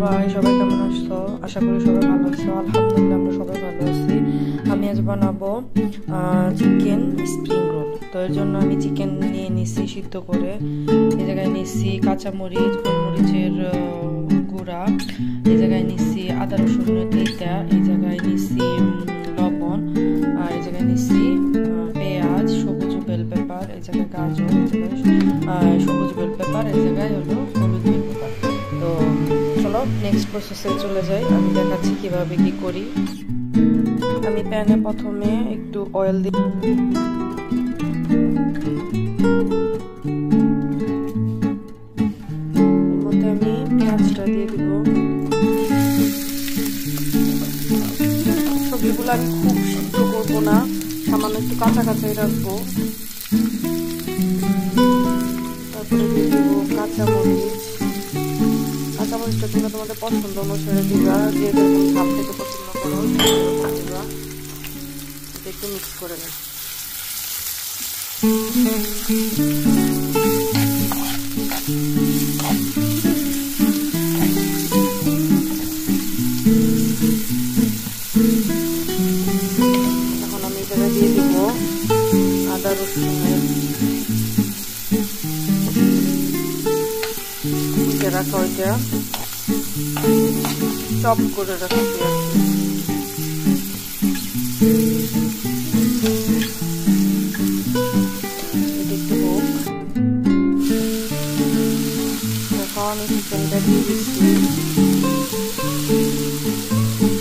সবাই কেমন আছো? আশা করি সবাই ভালো আছো। আলহামদুলিল্লাহ আমরা সবাই ভালো আছি। আমি আজ বানাবো চিকেন স্প্রিং রোল। তো এর জন্য আমি চিকেন নিয়ে নিছি সিদ্ধ করে। এই জায়গায় নিছি কাঁচামরিচ, গোলমরিচের গুঁড়া, এই জায়গায় নিছি আদা রসুনের থেঁতা, এই জায়গায় নিছি লবণ, আর এই জায়গায় নিছি পেঁয়াজ, সবুজ বেল পেপার, এই জায়গায় গাজর, এই জায়গায় সবুজ বেল পেপার, এই জায়গায় হলো হলুদ বেল পেপার। তো চলো নেক্সট প্রসেসে চলে যাই, আমি দেখাচ্ছি কিভাবে কি করি। আমি প্যানে প্রথমে একটু অয়েল দিই, এর মধ্যে আমি পেঁয়াজটা দিয়ে দিব। সবজিগুলো আমি খুব সিদ্ধ করবো না, সামান্য একটু কাঁচা কাঁচাই রাখবো। তারপরে দিয়ে দিব কাঁচামরিচটা তোমরা তোমাদের পছন্দ অনুসারে দিবা, যে যেরকম ঝাল খেতে পছন্দ করো সেরকম দিবা। একটু মিক্স করে নেব। এখন আমি এখানে দিয়ে দিব আদা রসুনের রাখা, ওইটা চপ করে রাখা পেঁয়াজ। এখন চিকেনটা দিয়ে দিচ্ছি,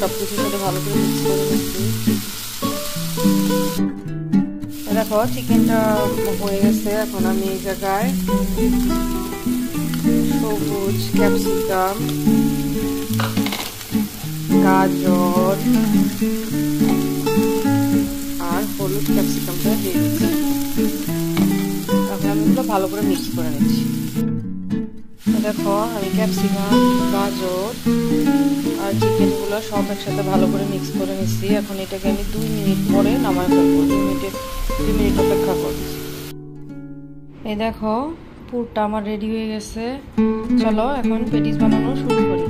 সবকিছুর সাথে ভালো করে মিক্স করে দিচ্ছি। দেখো চিকেনটা হয়ে গেছে। এখন আমি এই জায়গায় সবুজ ক্যাপসিকাম, গাজর আর হলুদ ক্যাপসিকামটা দিয়ে দিচ্ছি। এখন আমি এগুলো ভালো করে মিক্স করে নিচ্ছি। দেখো আমি ক্যাপসিকাম, গাজর আর চিকেনগুলো সব একসাথে ভালো করে মিক্স করে নিচ্ছি। এখন এটাকে আমি 2 মিনিট পরে নামায় ফেলবো। 2 মিনিট অপেক্ষা করছি। এই দেখো পুরটা আমার রেডি হয়ে গেছে। চলো এখন পেটিস বানানো শুরু করি।